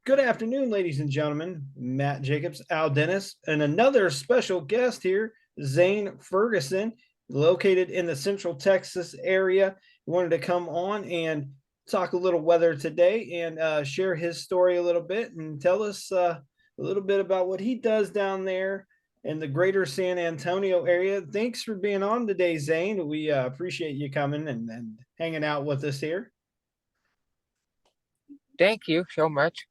Good afternoon, ladies and gentlemen. Matt Jacobs, Al Dennis, and another special guest here, Zane Ferguson, located in the Central Texas area. He wanted to come on and talk a little weather today and share his story a little bit and tell us a little bit about what he does down there in the greater San Antonio area. Thanks for being on today, Zane. We appreciate you coming and hanging out with us here. Thank you so much.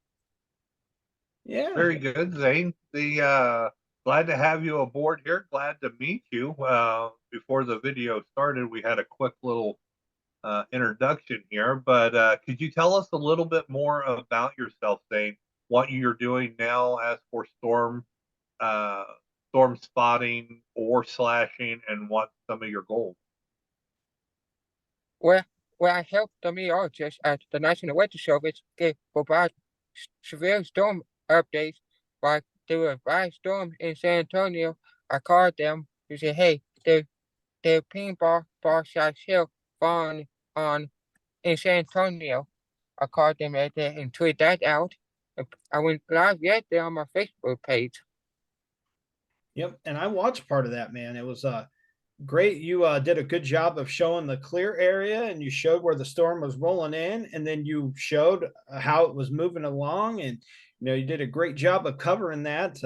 Yeah. Very good, Zane. Glad to have you aboard here. Glad to meet you. Before the video started, we had a quick little introduction here, but could you tell us a little bit more about yourself, Zane? What you're doing now as for storm spotting or slashing, and what some of your goals? Well, I help the meteorologists at the National Weather Service provide severe storm updates. Like there were a bad storm in San Antonio, I called them to say, hey, the pinball ball shot shell falling on in San Antonio. I called them right there and tweeted that out. I went live yesterday on my Facebook page. Yep, and I watched part of that, man. It was great. You did a good job of showing the clear area, and you showed where the storm was rolling in, and then you showed how it was moving along, and you did a great job of covering that.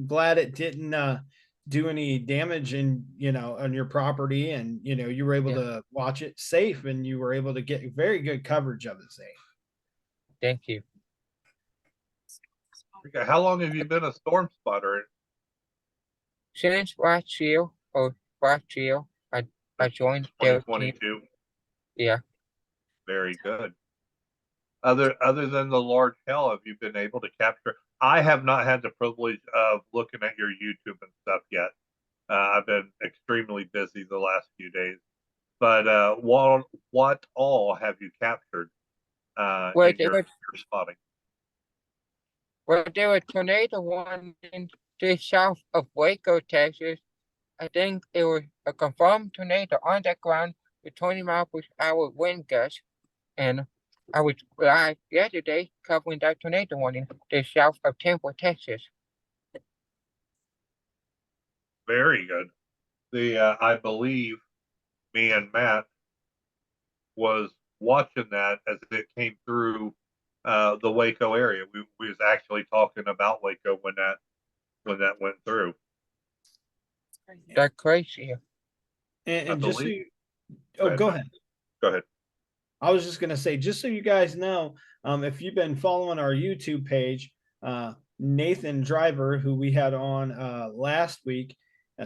Glad it didn't do any damage in on your property, and you were able to watch it safe, and you were able to get very good coverage of it safe. Thank you. Okay, how long have you been a storm spotter? Since last year, I joined their 2022. team. Yeah. Very good. Other than the large hail, have you been able to capture? I have not had the privilege of looking at your YouTube and stuff yet. I've been extremely busy the last few days. But what all have you captured in your spotting? Well, there was a tornado warning to south of Waco, Texas. I think it was a confirmed tornado on the ground with 20 miles per hour wind gusts. And I was live yesterday covering that tornado warning to south of Temple, Texas. Very good. I believe me and Matt was watching that as it came through the Waco area. We was actually talking about Waco when that went through. That's crazy. And just so you, go ahead. Go ahead. Go ahead. I was just going to say, just so you guys know, if you've been following our YouTube page, Nathan Driver, who we had on last week,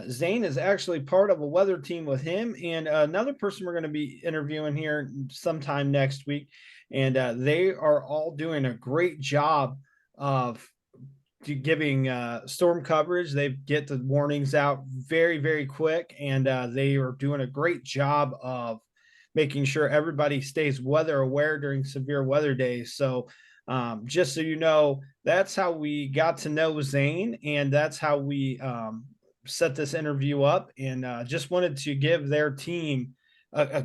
Zane is actually part of a weather team with him and another person we're going to be interviewing here sometime next week. And they are all doing a great job of giving storm coverage. They get the warnings out very, very quick, and they are doing a great job of making sure everybody stays weather aware during severe weather days. So just so you know, that's how we got to know Zane, and that's how we set this interview up. And just wanted to give their team a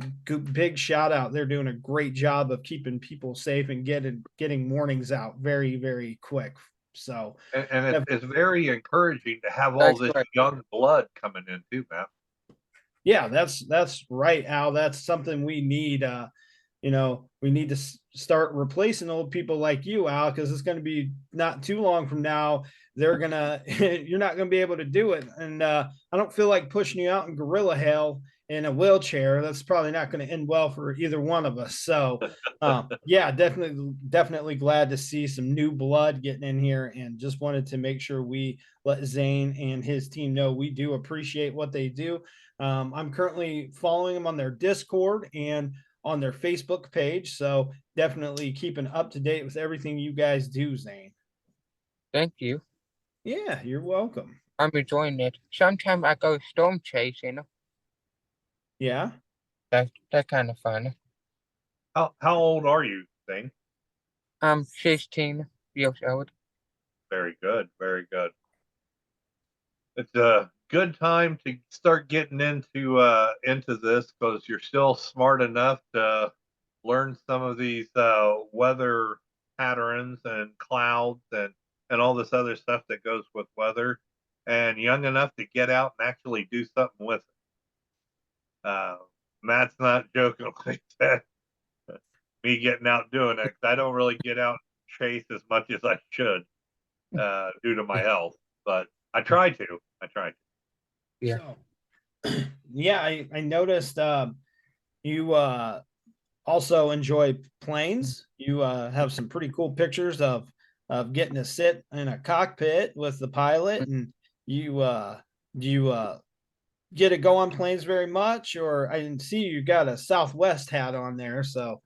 big shout out. They're doing a great job of keeping people safe and getting warnings out very, very quick. So and it's very encouraging to have all this young blood coming in too, Matt. Yeah, that's right, Al. That's something we need. We need to start replacing old people like you, Al, because it's going to be not too long from now. You're not going to be able to do it. And I don't feel like pushing you out in gorilla hell in a wheelchair. That's probably not going to end well for either one of us. So yeah, definitely glad to see some new blood getting in here, and just wanted to make sure we let Zane and his team know we do appreciate what they do. I'm currently following them on their Discord and on their Facebook page. So definitely keeping up to date with everything you guys do, Zane. Thank you. Yeah, you're welcome. I'm enjoying it. Sometimes I go storm chasing. Yeah. That's kind of fun. How old are you, Zane? I'm 16 years old. Very good. Very good. It's a good time to start getting into this, because you're still smart enough to learn some of these weather patterns and clouds and all this other stuff that goes with weather, and young enough to get out and actually do something with it. Matt's not joking like that. Me getting out doing it, 'cause I don't really get out and chase as much as I should due to my health, but I try to. I try to. Yeah. So, yeah, I noticed you also enjoy planes. You have some pretty cool pictures of getting to sit in a cockpit with the pilot, and you do you get to go on planes very much, or I didn't see you got a Southwest hat on there, so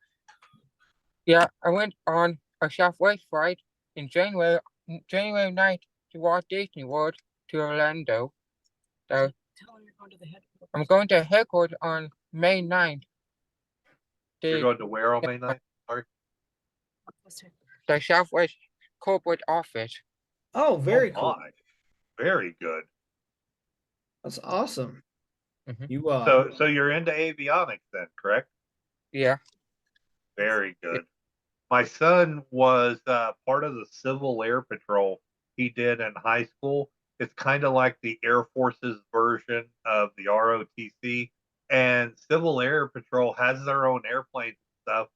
Yeah, I went on a Southwest flight in January 9th to Walt Disney World to Orlando. So I'm going to headquarters on May 9th. You're The, going to where on May 9th? Sorry. the Southwest corporate office. oh, very Oh cool. my, very good. That's awesome. Mhm. You So you're into avionics then, correct? Yeah. Very good. My son was part of the Civil Air Patrol he did in high school. It's kind of like the Air Force's version of the ROTC. And Civil Air Patrol has their own airplanes and stuff.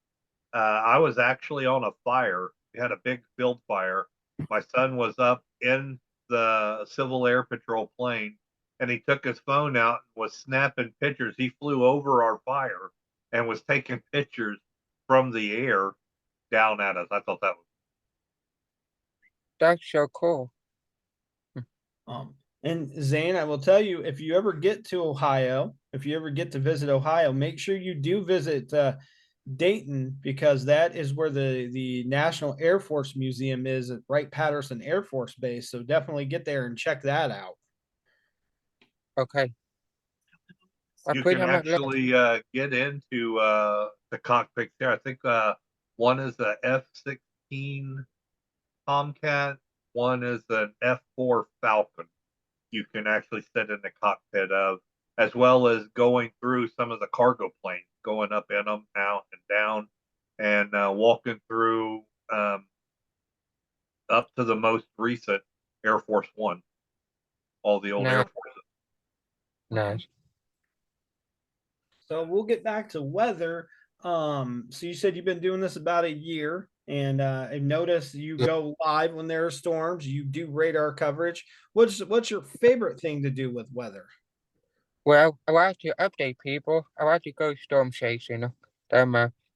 I was actually on a fire. We had a big field fire. My son was up in the Civil Air Patrol plane, and he took his phone out and was snapping pictures. He flew over our fire and was taking pictures from the air down at us. I thought that was That's so cool. um and Zane, I will tell you, if you ever get to Ohio, if you ever get to visit Ohio, make sure you do visit Dayton, because that is where the National Air Force Museum is at Wright-Patterson Air Force Base. So definitely get there and check that out. Okay. I you put it can on my list. actually get into the cockpit there. I think one is a F-16 Tomcat, one is an F-4 Falcon. You can actually sit in the cockpit of, as well as going through some of the cargo planes, going up in them, out and down, and walking through up to the most recent Air Force One, all the old Air Nice. Forces. Nice. So we'll get back to weather. So you said you've been doing this about a year, and I've noticed you Yeah. go live when there are storms. You do radar coverage. What's your favorite thing to do with weather? Well, I like to update people. I like to go storm chasing. I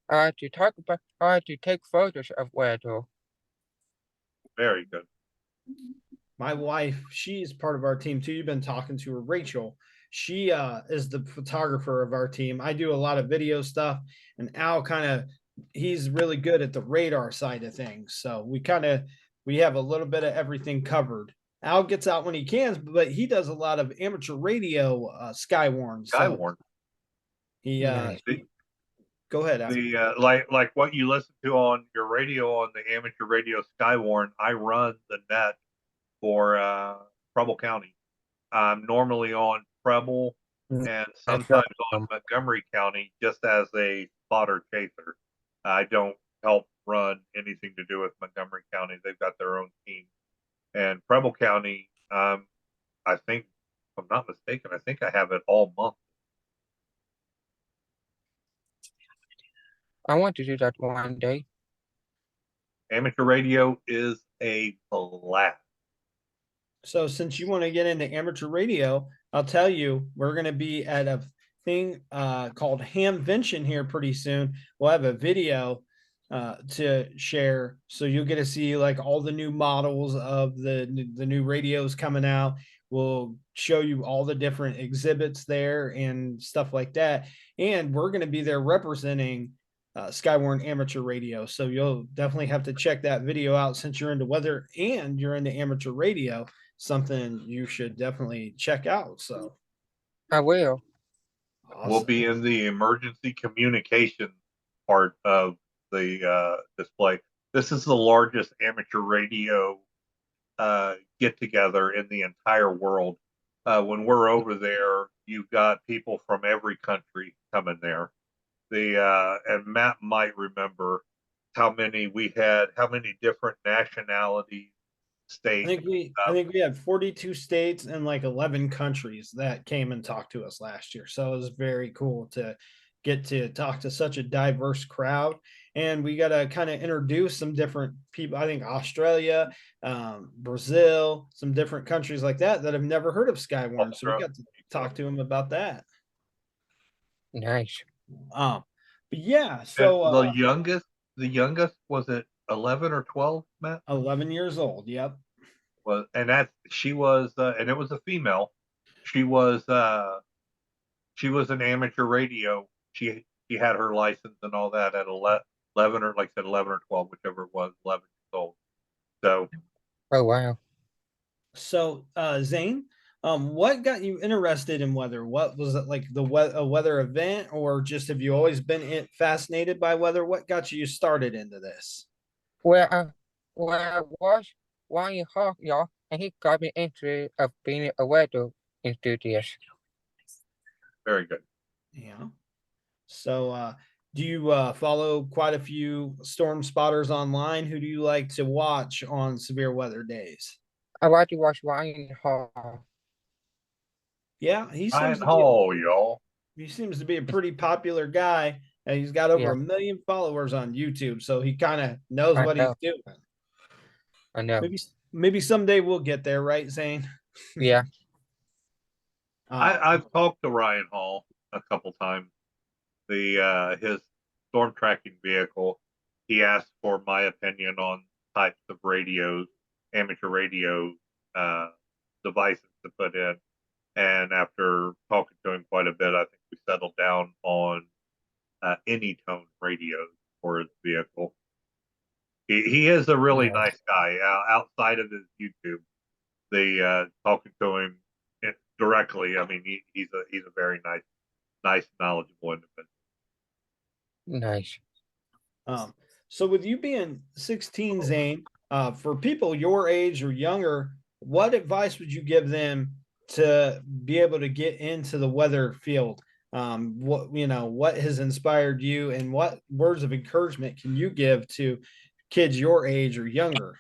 like to talk about. I like to take photos of weather. Very good. My wife, she's part of our team too. You've been talking to her, Rachel. She is the photographer of our team. I do a lot of video stuff, and Al kind of he's really good at the radar side of things. So we have a little bit of everything covered. Al gets out when he can, but he does a lot of amateur radio Skywarn. So Skywarn. he Nice. go ahead, Al. The like what you listen to on your radio on the amateur radio Skywarn. I run the net for Preble County. I'm normally on Preble and I saw sometimes on Montgomery County just as a spotter chaser. I don't help run anything to do with Montgomery County. They've got their own team. And Preble County, I think, if I'm not mistaken, I think I have it all month. I want to do that one day. Amateur radio is a blast. So since you want to get into amateur radio, I'll tell you, we're going to be at a thing called Hamvention here pretty soon. We'll have a video to share, so you'll get to see like all the new models of the new radios coming out. We'll show you all the different exhibits there and stuff like that. And we're going to be there representing Skywarn Amateur Radio. So you'll definitely have to check that video out since you're into weather and you're into amateur radio. Something you should definitely check out. So I will. awesome. We'll be in the emergency communication part of the display. This is the largest amateur radio get together in the entire world. When we're over there, you've got people from every country coming there. And Matt might remember how many we had, how many different nationalities, I states. think we had 42 states and like 11 countries that came and talked to us last year. So it was very cool to get to talk to such a diverse crowd. And we got to kind of introduce some different people. I think Australia, Brazil, some different countries like that that have never heard of Skywarn. So we got to talk to them about that. Nice. Um, but yeah, And so the youngest was it 11 or 12, Matt? 11 years old. Yep. Was and that she was and it was a female. She was she was an amateur radio. She had her license and all that at 11 or like I said 11 or 12, whichever it was, 11 years old. So Oh wow. So, Zane, what got you interested in weather? What was it like a weather event, or just have you always been fascinated by weather? What got you started into this? Well, I was Ryan Hawk, y'all, and he got me into of being a weather enthusiast. very good. Yeah. So, do you follow quite a few storm spotters online? Who do you like to watch on severe weather days? I like to watch Ryan Hawk. Yeah, Ryan Hall, y'all. he seems to be a pretty popular guy, and he's got over Yeah, 1 million followers on YouTube, so he kind of knows I what he's know, doing. I know. Maybe someday we'll get there, right, Zane? Yeah, I've talked to Ryan Hall a couple times. The his storm tracking vehicle. He asked for my opinion on types of radios, amateur radio uh, devices to put in. And after talking to him quite a bit, I think we settled down on any tone radios for his vehicle. He is a really nice, nice guy outside of his YouTube. The talking to him directly, I mean, he's a very nice, knowledgeable individual. nice. um, so with you being 16, Zane, for people your age or younger, what advice would you give them to be able to get into the weather field? What has inspired you, and what words of encouragement can you give to kids your age or younger?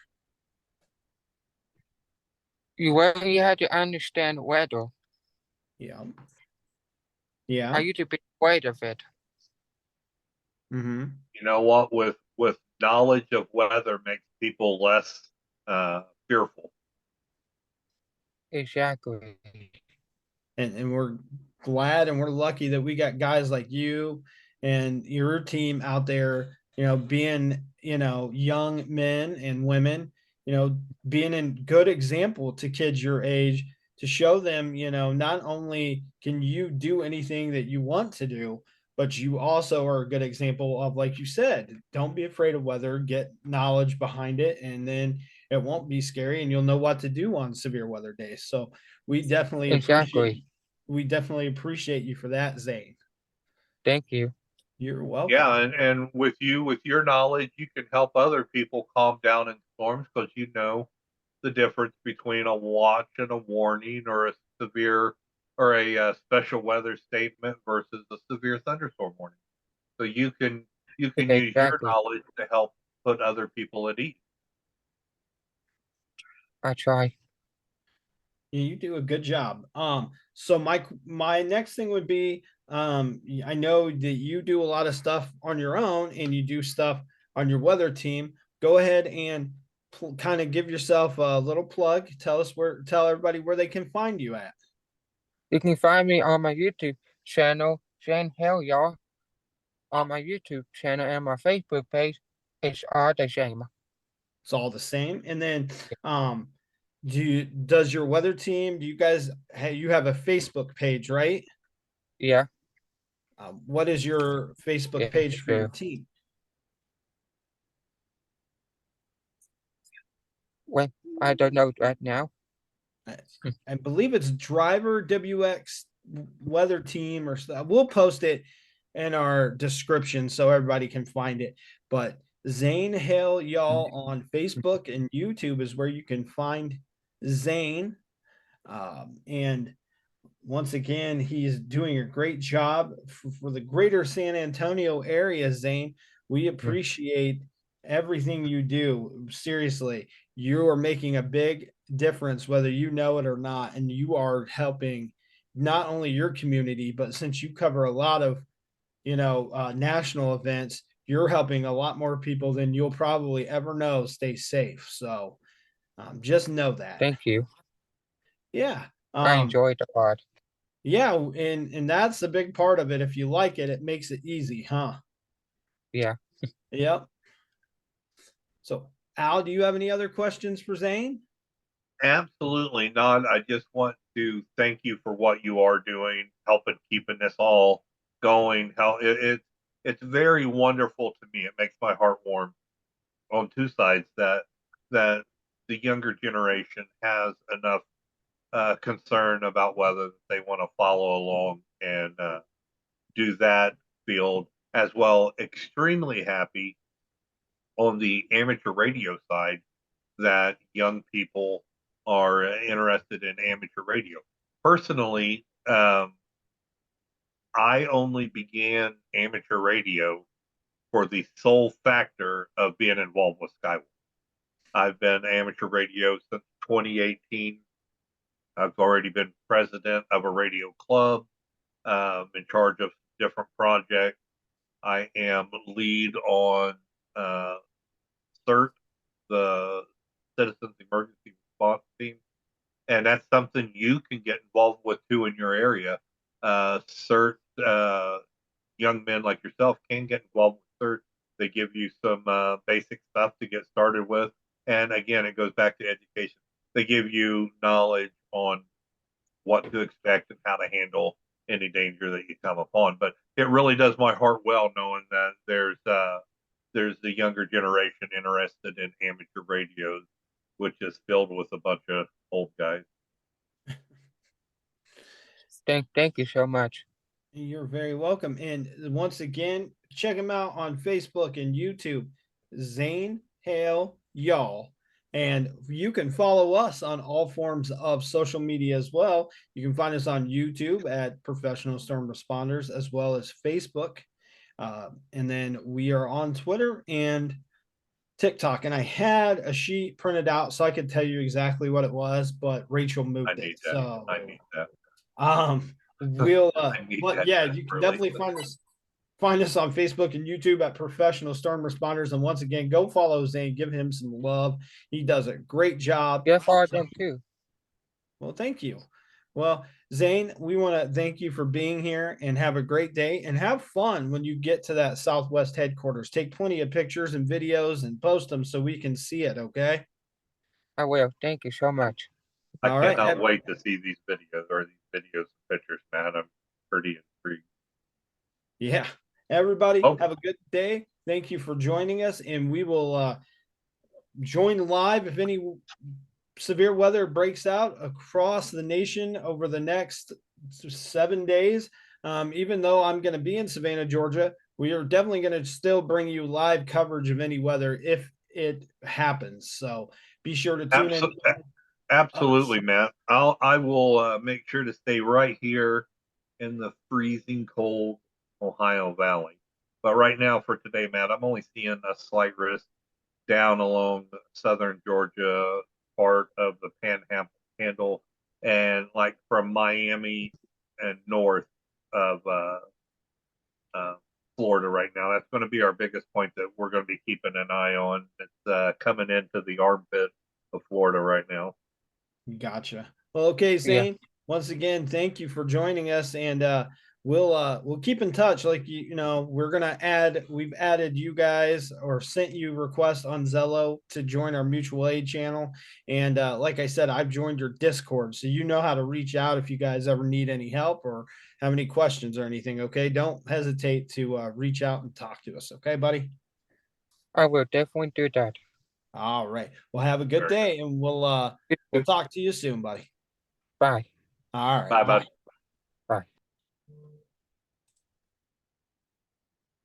You really have to understand weather. Yeah. Yeah. I used to be afraid of it. Mm-hmm. You know what? With knowledge of weather makes people less fearful. Exactly. And we're glad and we're lucky that we got guys like you and your team out there, being, young men and women, being a good example to kids your age, to show them, not only can you do anything that you want to do, but you also are a good example of, like you said, don't be afraid of weather, get knowledge behind it, and then it won't be scary and you'll know what to do on severe weather days. So we definitely appreciate Exactly. we definitely appreciate you for that, Zane. Thank you. You're Yeah, welcome. and with your knowledge, you can help other people calm down in storms because you know the difference between a watch and a warning, or a severe or a special weather statement versus a severe thunderstorm warning. So you can use your Exactly. knowledge to help put other people at ease. I try. You do a good job. So my next thing would be, I know that you do a lot of stuff on your own and you do stuff on your weather team. Go ahead and kind of give yourself a little plug. Tell everybody where they can find you at. You can find me on my YouTube channel, Zane y'all. On my YouTube channel and my Facebook page, it's all the same. It's all the same. And then, does your weather team? Do you guys you have a Facebook page, right? Yeah, What is your Facebook it's page for your true. team? When I don't know right now. I, I believe it's Driver WX Weather Team or stuff. We'll post it in our description so everybody can find it. But Zane Hale, y'all, on Facebook and YouTube is where you can find Zane. And once again, he's doing a great job for the greater San Antonio area, Zane. We appreciate everything you do, seriously, you are making a big difference, whether you know it or not. And you are helping not only your community, but since you cover a lot of, national events, you're helping a lot more people than you'll probably ever know stay safe. So just know that. Thank you. Yeah. I enjoyed the part. Yeah, and that's the big part of it. If you like it, it makes it easy, huh? Yeah. Yep. So, Al, do you have any other questions for Zane? Absolutely not. I just want to thank you for what you are doing, helping keeping this all going. How it's very wonderful to me. It makes my heart warm on two sides that the younger generation has enough concern about whether they want to follow along and do that field as well. Extremely happy on the amateur radio side that young people are interested in amateur radio. Personally, I only began amateur radio for the sole factor of being involved with Skyward. I've been amateur radio since 2018. I've already been president of a radio club, in charge of different projects. I am lead on CERT, the Citizens Emergency Response Team, and that's something you can get involved with too in your area. CERT, young men like yourself can get involved with CERT. They give you some basic stuff to get started with, and again, it goes back to education. They give you knowledge on what to expect and how to handle any danger that you come upon. But it really does my heart well knowing that there's the younger generation interested in amateur radios, which is filled with a bunch of old guys. Thank you so much. You're very welcome. And once again, check him out on Facebook and YouTube, Zane Hale Y'all. And you can follow us on all forms of social media as well. You can find us on YouTube at Professional Storm Responders, as well as Facebook. And then we are on Twitter and TikTok. And I had a sheet printed out so I could tell you exactly what it was, but Rachel moved it. So I need that. We'll but that yeah, you can definitely find us on Facebook and YouTube at Professional Storm Responders. And once again, go follow Zane, give him some love. He does a great job. Yeah, follow them too. Well, thank you. Well, Zane, we want to thank you for being here and have a great day and have fun when you get to that Southwest headquarters. Take plenty of pictures and videos and post them so we can see it. Okay. I will. Thank you so much. I All right. cannot wait to see these videos and pictures, man. I'm pretty intrigued. Yeah. Everybody have a good day. Thank you for joining us, and we will join live if any severe weather breaks out across the nation over the next 7 days. Even though I'm going to be in Savannah, Georgia, we are definitely going to still bring you live coverage of any weather if it happens. So be sure to tune in. Absolutely, Matt. I will make sure to stay right here in the freezing cold Ohio Valley. But right now, for today, Matt, I'm only seeing a slight risk down along southern Georgia part of the Panhandle, and like from Miami and north of Florida right now. That's going to be our biggest point that we're going to be keeping an eye on. It's coming into the armpit of Florida right now. Gotcha. Well, okay, Zane. Yeah. Once again, thank you for joining us, and we'll keep in touch. Like we've added you guys or sent you requests on Zello to join our mutual aid channel. And like I said, I've joined your Discord, so you know how to reach out if you guys ever need any help or have any questions or anything. Okay, don't hesitate to reach out and talk to us. Okay, buddy. I will definitely do that. All right. Well, have a good day, and we'll talk to you soon, buddy. Bye. All right. Bye, buddy.